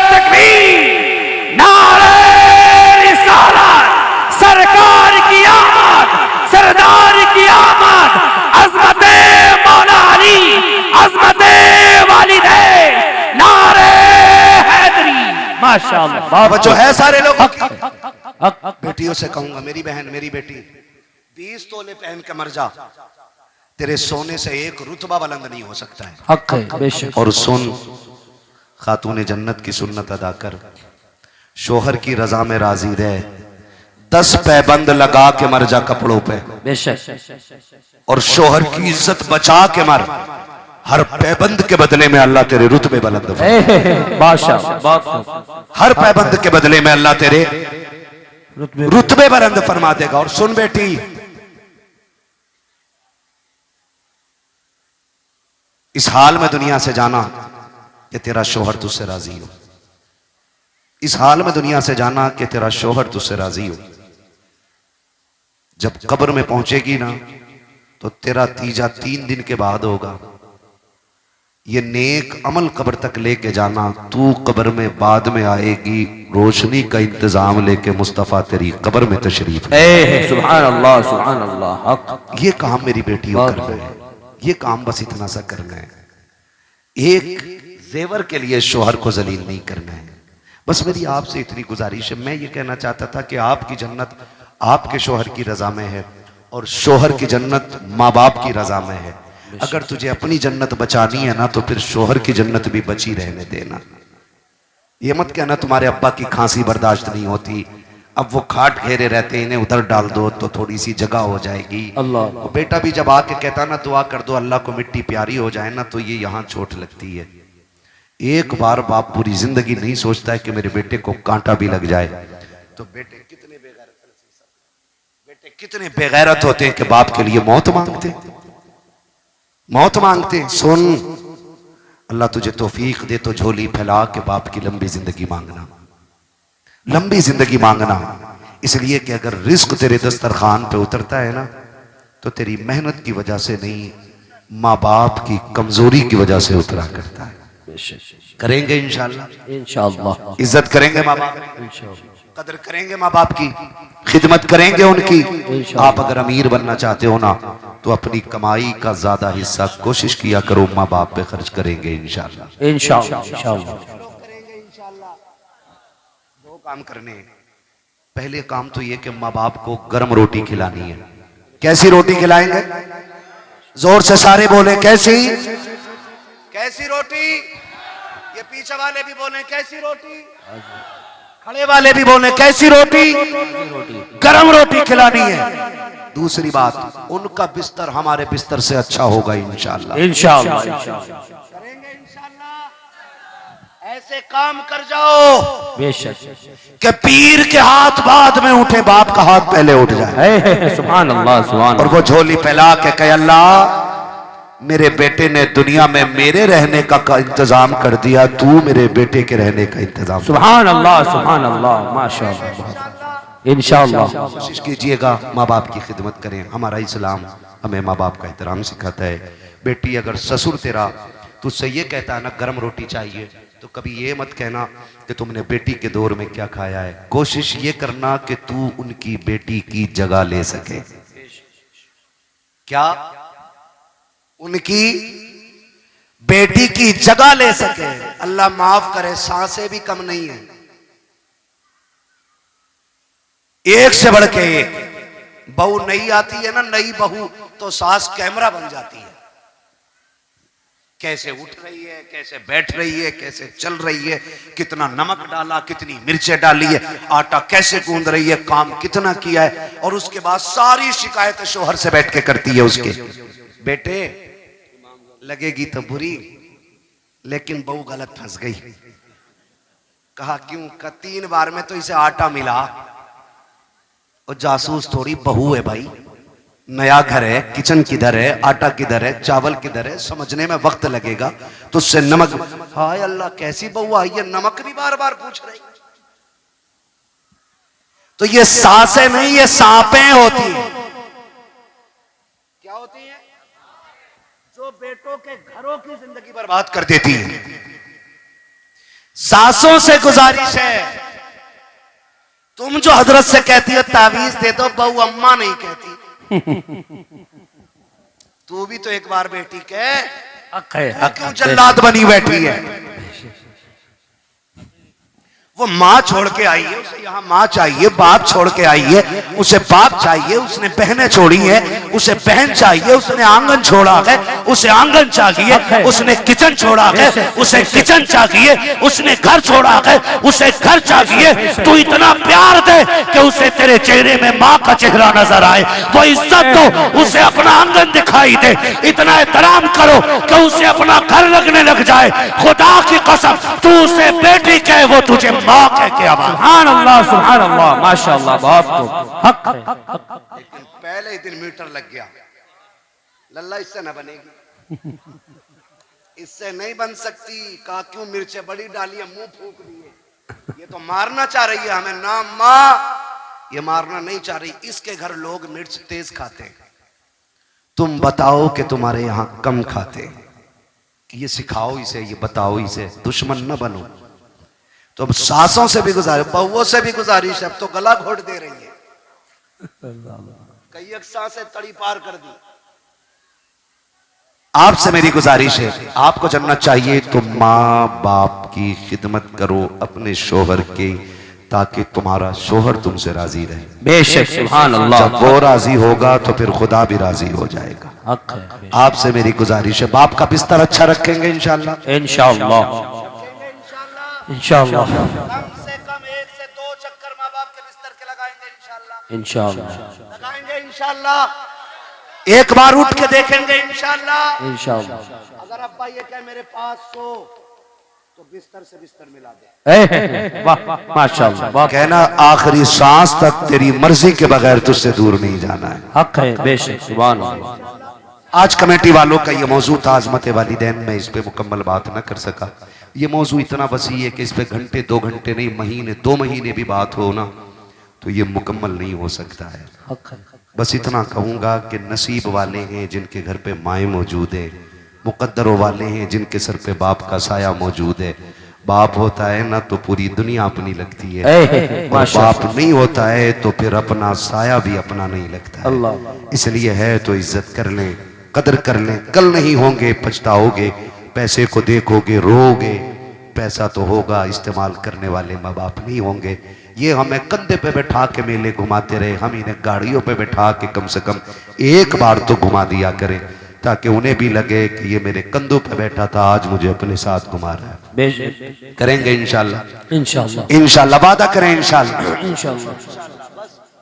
S3: तकबीर, नारे रिसालत, सरकार की आमद, सरदार की आमद, अज़मते मौला अली, अज़मते वालिदैन, नारे हैदरी। माशाअल्लाह,
S1: बाबा जो है सारे लोग बेटियों से कहूंगा, मेरी बहन मेरी बेटी 20 तोले पहन के मर जा, तेरे सोने से एक रुतबा बुलंद नहीं हो सकता है।
S2: हक है, बेशक।
S1: और सुन, खातून जन्नत की सुन्नत अदा कर, शोहर की रजा में राजी रहे, 10 पैबंद लगा के मर जा कपड़ों पे,
S2: बेशक।
S1: और शोहर की इज्जत बचा के मर। हर पैबंद के बदले में अल्लाह तेरे रुतबे बुलंद फरमाएगा।
S2: माशाअल्लाह,
S1: हर पैबंद के बदले में अल्लाह तेरे रुतबे बुलंद फरमा देगा। और सुन बेटी, इस हाल में दुनिया से जाना कि तेरा शोहर तुझसे राजी हो। इस हाल में दुनिया से जाना कि तेरा शोहर तुझसे राजी हो। जब कब्र में पहुंचेगी ना तो तेरा तीजा 3 दिन के बाद होगा। ये नेक अमल कब्र तक लेके जाना, तू कब्र में बाद में आएगी, रोशनी का इंतजाम लेके मुस्तफा तेरी कब्र में तशरीफ।
S2: सुभान अल्लाह, सुभान अल्लाह। हक,
S1: ये काम मेरी बेटियों करना है, ये काम बस इतना सा करना है। एक जेवर के लिए शोहर को जलील नहीं करना है। बस मेरी आपसे इतनी गुजारिश है। मैं ये कहना चाहता था कि आपकी जन्नत आपके शोहर की रजा में है और शोहर की जन्नत माँ बाप की रजा में है। अगर तुझे अपनी जन्नत बचानी है ना तो फिर शोहर की जन्नत भी बची रहने देना। ये मत कहना तुम्हारे अब्बा की खांसी बर्दाश्त नहीं होती, अब वो खाट घेरे रहते, इन्हें उधर डाल दो तो थोड़ी सी जगह हो जाएगी।
S2: अल्लाह।
S1: वो बेटा भी जब आके कहता ना दुआ कर दो अल्लाह को मिट्टी प्यारी हो जाए ना, तो ये यहाँ चोट लगती है। एक बार बाप पूरी जिंदगी नहीं सोचता है कि मेरे बेटे को कांटा भी लग जाए। तो बेटे कितने बेगैरत होते हैं कि बाप के लिए मौत मांगते, मौत मांगते। सुन, अल्लाह तुझे तौफीक दे तो झोली फैला के बाप की लंबी जिंदगी मांगना, लंबी जिंदगी मांगना। इसलिए कि अगर रिस्क तेरे दस्तरखान पे उतरता है ना तो तेरी मेहनत की वजह से नहीं, माँ बाप की कमजोरी की वजह से उतरा करता है। करेंगे इंशाल्लाह,
S2: इंशाअल्लाह
S1: इज्जत करेंगे माँ बाप, कदर करेंगे माँ बाप की, खिदमत करेंगे उनकी। आप अगर अमीर बनना चाहते हो ना तो अपनी कमाई का ज्यादा हिस्सा कोशिश किया करो, माँ बाप पे खर्च करेंगे इंशाल्लाह।
S2: इंशाअल्लाह
S1: दो काम करने हैं। पहले काम तो ये कि माँ बाप को गर्म रोटी खिलानी है। कैसी रोटी खिलाएंगे? जोर से सारे बोले कैसी? कैसी रोटी? ये पीछे वाले भी बोले कैसी रोटी, खड़े वाले भी बोले कैसी रोटी? गरम रोटी खिलानी है। दूसरी बात, उनका बिस्तर हमारे बिस्तर से अच्छा होगा इंशाल्लाह।
S2: इंशाअल्लाह
S1: करेंगे इंशाल्लाह। ऐसे काम कर जाओ
S2: बेशक
S1: कि पीर के हाथ बाद में उठे, बाप का हाथ पहले उठ जाए।
S2: सुभान अल्लाह सुभान
S1: और वो झोली फैला के कहे अल्लाह मेरे बेटे ने दुनिया में मेरे रहने का इंतजाम कर दिया, तू मेरे बेटे के रहने का इंतजाम।
S2: सुभान अल्लाह माशाअल्लाह इंशाअल्लाह।
S1: कोशिश कीजिएगा माँ बाप की खिदमत करें। हमारा इस्लाम हमें माँ बाप का एहतराम सिखाता है। बेटी अगर ससुर तेरा तुझसे ये कहता है ना गर्म रोटी चाहिए, तो कभी ये मत कहना कि तुमने बेटी के दौर में क्या खाया है। कोशिश ये करना कि तू उनकी बेटी की जगह ले सके। क्या? उनकी बेटी की जगह ले सके। अल्लाह माफ करे, सांसें भी कम नहीं है, एक से बढ़ के एक। बहू नई आती है ना, नई बहू, तो सास कैमरा बन जाती है। कैसे उठ रही है, कैसे बैठ रही है, कैसे चल रही है, कितना नमक डाला, कितनी मिर्चें डाली है, आटा कैसे गूंद रही है, काम कितना किया है। और उसके बाद सारी शिकायतें शोहर से बैठ के करती है उसके। बेटे लगेगी तो बुरी, लेकिन बहू गलत फंस गई। कहा क्यों? का 3 बार में तो इसे आटा मिला। और जासूस थोड़ी बहू है भाई, नया घर है, किचन किधर है, आटा किधर है, चावल किधर है, समझने में वक्त लगेगा। तो उससे नमक, हाय अल्लाह कैसी बहू आई है, नमक भी बार बार पूछ रही। तो ये सासें नहीं, ये सांपें होती हैं। क्या होती हैं? जो बेटों के घरों की जिंदगी बर्बाद कर देती है। सासों से गुजारिश है, तुम जो हजरत से कहती हो तावीज दे दो, बहू अम्मा नहीं कहती। तू भी तो एक बार बेटी के क्यों जल्लाद बनी बैठी है? वो माँ छोड़ के आई है, उसे यहाँ माँ चाहिए, बाप छोड़ के आई है, उसे बाप चाहिए, उसने बहनें छोड़ी हैं, उसे बहन चाहिए, उसने आंगन छोड़ा है, उसे आंगन चाहिए, उसने किचन छोड़ा है, उसे किचन चाहिए, उसने घर छोड़ा है, उसे घर चाहिए। तू इतना प्यार दे कि उसे तेरे चेहरे में माँ का चेहरा नजर आए, वो इज्जत दो, उसे अपना आंगन दिखाई दे, इतना एहतराम करो कि उसे अपना घर लगने लग जाए। खुदा की कसम, तू उसे बेटी कहे, वो तुझे माँ कह के आवाज।
S2: सुभान अल्लाह माशाअल्लाह, बहुत हक है।
S1: लेकिन पहले ही दिन मीटर लग गया, लल्ला इससे न बनेगी, इससे नहीं बन सकती। कहा क्यों मिर्चें बड़ी डाली है, मुंह फूक दिए। ये तो मारना चाह रही है हमें ना माँ, ये मारना नहीं चाह रही। इसके घर लोग मिर्च तेज खाते हैं, तुम बताओ कि तुम्हारे यहाँ कम खाते हैं। कि ये सिखाओ इसे, ये बताओ इसे, दुश्मन न बनो। तो अब सासों से भी गुजारिश, बहुओं से भी गुजारिश, अब तो गला घोट दे रही है, कई एक सांसें तड़ी पार कर दी। आपसे मेरी गुजारिश है, आपको जन्नत चाहिए तो माँ बाप की खिदमत करो अपने शोहर के, ताकि तुम्हारा शोहर तुमसे राजी रहे।
S2: बेशक सुभान अल्लाह।
S1: जब वो राजी होगा तो फिर खुदा भी राजी हो जाएगा।
S2: हक है।
S1: आपसे मेरी गुजारिश है, बाप का बिस्तर अच्छा रखेंगे इंशाल्लाह,
S2: इंशाअल्लाह इंशाअल्लाह
S1: कम से कम 1 से 2 चक्कर माँ बाप के बिस्तर के लगाएंगे इंशाल्लाह,
S2: इंशाअल्लाह
S1: लगाएंगे इंशाल्लाह। एक बार उठ के देखेंगे इंशाल्लाह।
S2: इंशाअल्लाह।
S1: अगर अब्बा ये कहे मेरे पास सो, तो बिस्तर से बिस्तर मिला दे।
S2: वाह माशाअल्लाह।
S1: कहना आखिरी सांस तक तेरी मर्जी के बगैर तुझसे दूर नहीं जाना है।
S2: हक है बेशक सुभान अल्लाह।
S1: आज कमेटी वालों का ये मौजू था आज़मत वालिदैन में, इस पे मुकम्मल बात न कर सका। ये मौजू इतना वसी है कि इस पे घंटे 2 घंटे नहीं, महीने 2 महीने भी बात हो ना तो ये मुकम्मल नहीं हो सकता है।
S2: हक है।
S1: बस इतना कहूँगा कि नसीब वाले हैं जिनके घर पे माएँ मौजूद है, मुकद्दरों वाले हैं जिनके सर पे बाप का साया मौजूद है। बाप होता है ना तो पूरी दुनिया अपनी लगती है, और बाप नहीं होता है तो फिर अपना साया भी अपना नहीं लगता है। इसलिए है तो इज्जत कर लें, कदर कर लें, कल नहीं होंगे पछताओगे, पैसे को देखोगे रोगे, पैसा तो होगा इस्तेमाल करने वाले माँ बाप नहीं होंगे। ये हमें कंधे पे बैठा के मेले घुमाते रहे, हम इन्हें गाड़ियों पे बैठा के कम से कम एक बार तो घुमा दिया करें, ताकि उन्हें भी लगे कि ये मेरे कंधों पे बैठा था, आज मुझे अपने साथ घुमा रहा है। करेंगे इंशाल्लाह,
S2: इंशाल्लाह,
S1: इंशाल्लाह, वादा करें इंशाल्लाह।
S2: इंशाल्लाह।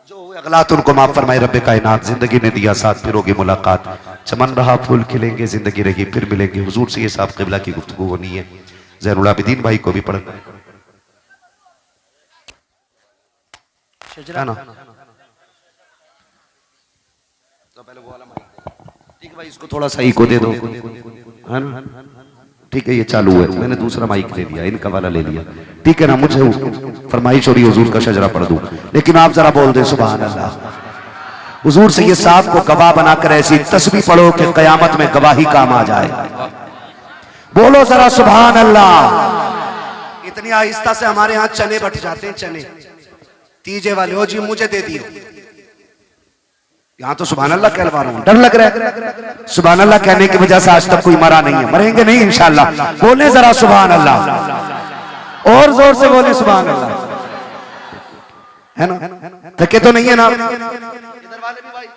S1: जो अगलात उनको माफ फरमाए रब्बे कायनात। जिंदगी ने दिया साथ, फिर होगी मुलाकात, चमन रहा फूल खिलेंगे, जिंदगी रही फिर मिलेंगे। हुजूर से ये साहब क़िबला की गुफ्तगू होनी है। ज़ैनुल आबिदीन भाई को भी पढ़ना है ना, ठीक है भाई, इसको थोड़ा सही को दे दो, है ना, ठीक है। ये चालू है, मैंने दूसरा माइक ले लिया, इनका वाला ले लिया, ठीक है ना। मुझे फरमाइश हो रही हुजूर का शजरा पढ़ दूं, लेकिन आप जरा बोल दें सुभान अल्लाह। हुजूर से ये साहब को गवाह बनाकर ऐसी तस्बीह पढ़ो कि कयामत में गवाही काम आ जाए। बोलो जरा सुभान अल्लाह। इतनी आहिस्ता से हमारे यहाँ चने बट जाते हैं, चने तीजे वाले हो जी, मुझे दे दिए। यहाँ तो सुभान अल्लाह कहलवा रहा हूँ, डर लग रहा है। सुभान अल्लाह कहने की वजह से आज तक कोई मरा नहीं है, मरेंगे नहीं इंशाल्लाह। बोले जरा सुभान अल्लाह, और जोर से बोले सुभान अल्लाह, है ना। थके तो नहीं है ना इधर वाले भी भाई,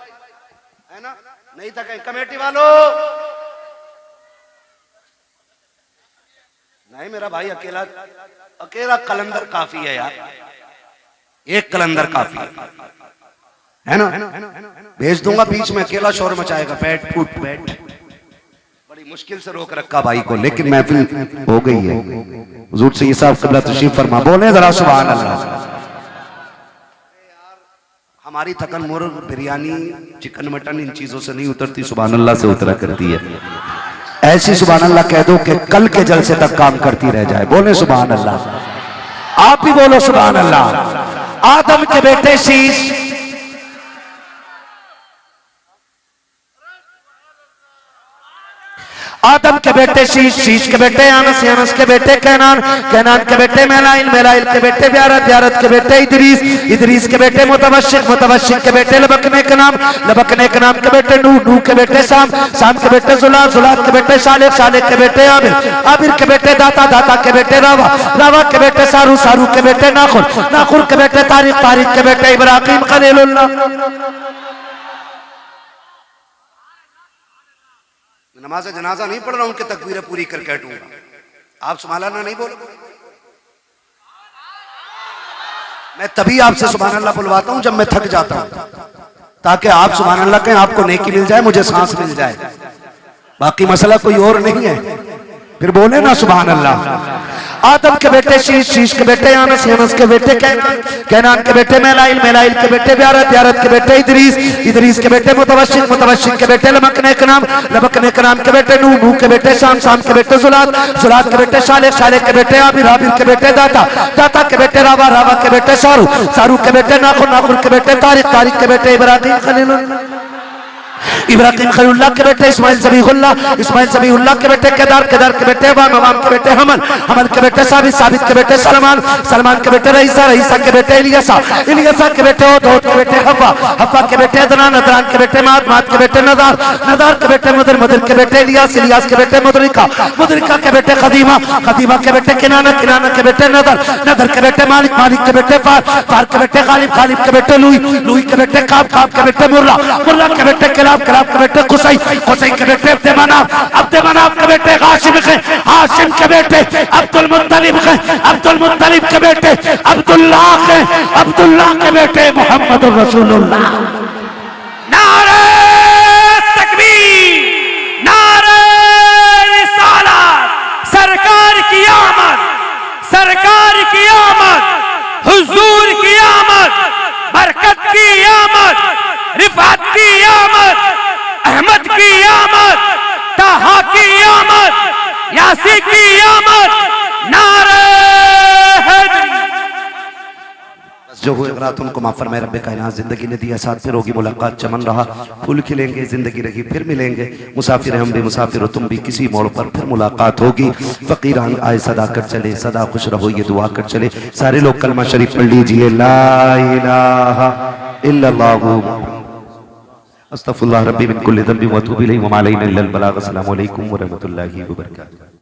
S1: है ना, नहीं थके। कमेटी वालों, नहीं मेरा भाई अकेला अकेला कलंदर काफी है यार, एक कलंदर काफी है ना। भेज दूंगा बीच में, अकेला शोर मचाएगा, बैठ फूट बैठ। बड़ी मुश्किल से रोक रखा भाई को, लेकिन महफिल हो गई है। हुजूर से ये साहब क़िबला तशरीफ फरमा, बोले जरा सुभान अल्लाह। हमारी थकन मुर्ग बिरयानी चिकन मटन इन चीजों से नहीं उतरती, सुभान अल्लाह से उतरा करती है। ऐसी सुभान अल्लाह कह दो कि कल के जलसे तक काम करती रह जाए। बोले सुभान अल्लाह, आप भी बोलो सुभान अल्लाह। आदम के बेटे शीश, आदम के बेटे शीश, शीश के बेटे अनस, अनस के बेटे कैनान, कैनान के बेटे मेलाइल, मेलाइल के बेटे ब्यारत, ब्यारत के बेटे इदरीस, इदरीस के बेटे मुतवश्शिक, मुतवश्शिक के बेटे लबकने के नाम, लबकने के नाम के बेटे नूह, नूह के बेटे साम, साम के बेटे जुलात, जुलात के बेटे शालिक, शालिक के बेटे आबिर, आबिर के बेटे दाता, दाता के बेटे रावा, रावा के बेटे सारू, सारू के बेटे नाखुर, नाखुर के बेटे तारिक, तारिक के बेटे इब्राहिम खलीलुल्लाह। नमाज जनाजा नहीं पढ़ रहा हूं कि तकबीरें पूरी करके हटूंगा। आप सुभान अल्लाह नहीं बोलोगे, मैं तभी आपसे सुभान अल्लाह बुलवाता हूं जब मैं थक जाता हूं, ताकि आप सुभान अल्लाह कहें, आपको नेकी मिल जाए, मुझे सांस मिल जाए। बाकी मसला कोई और नहीं है, फिर बोले ना सुभान अल्लाह। आदम के बेटे शीश, शीश के बेटे अनस, अनस के बेटे कैनान, कैनान के बेटे मेलाइल, मेलाइल के बेटे ब्यारत, ब्यारत के बेटे इदरीस, इदरीस के बेटे मुतवश्शिक, मुतवश्शिक के बेटे लबकने के नाम, लबकने के नाम के बेटे नूह, नूह के बेटे शाम, शाम के बेटे जुलात, जुलात के बेटे शालिक, शालिक के बेटे आबिर, आबिर के बेटे दाता, दाता के बेटे रावा, रावा के बेटे सारू, सारू के बेटे नाखुर, नाखुर के बेटे तारिक, तारिक के बेटे इब्राहिम खलीलुल्लाह, इब्राहिम खलीलुल्लाह के बेटे इस्माइल ज़बीहुल्लाह, इस्माइल ज़बीहुल्लाह के बेटे केदार, केदार के बेटे अवाम, अवाम के बेटे हमल, हमल के बेटे साबित, साबित के बेटे सलमान, सलमान के बेटे रईसा, रईसा के बेटे इलियासा, इलियासा के बेटे ओद, ओद के बेटे हव्वा, हव्वा के बेटे अदनान, अदनान के बेटे माद, माद के बेटे नदार, नदार के बेटे मुदर, मुदर के बेटे इलियास, इलियास के बेटे मुदरिका, मुदरिका के बेटे खदीमा, खदीमा के बेटे किनाना, किनाना के बेटे नदर, नदर के बेटे मालिक, मालिक के बेटे फार, फार के बेटे गालिब, गालिब के बेटे लुई, लुई के बेटे काब, काब के बेटे मुर्रा, मुर्रा के बेटे किलाब, किलाब के बेटे कुसई, कुसई के बेटे अब्दे मनाफ, अब्दे मनाफ के बेटे हाशिम के, हाशिम के बेटे अब्दुल मुत्तलिब के, अब्दुल मुत्तलिब के बेटे अब्दुल्लाह के, अब्दुल्लाह के बेटे मोहम्मद रसूलुल्लाह।
S3: नारे तकबीर, नारे रिसालत, सरकार की आमद, सरकार की आमद, हुजूर की आमद, बरकत की आमद, रिफात की आमद, अहमद की आमद, ताहा की आमद, यासी की आमद, नारे हैदरी।
S1: जो हुए रात उनको माफ फरमाए रब्बे कायनात। जिंदगी ने दिया साथ, फिर होगी मुलाकात, चमन रहा फूल खिलेंगे, जिंदगी रही फिर मिलेंगे। मुसाफिर हम भी मुसाफिर हो तुम भी, किसी मोड़ पर फिर मुलाकात होगी। फकीरान आए सदा कर चले, सदा खुश रहो ये दुआ कर चले। सारे लोग कलमा शरीफ पढ़ लीजिए, ला इलाहा इल्लल्लाहु अस्तगफिरुल्लाह रब्बी मिन कुल्ली ज़ंबि व अतूबु इलैहि व मा अलैना इल्लल बलाग। अस्सलामु अलैकुम व रहमतुल्लाहि व बरकातुहू।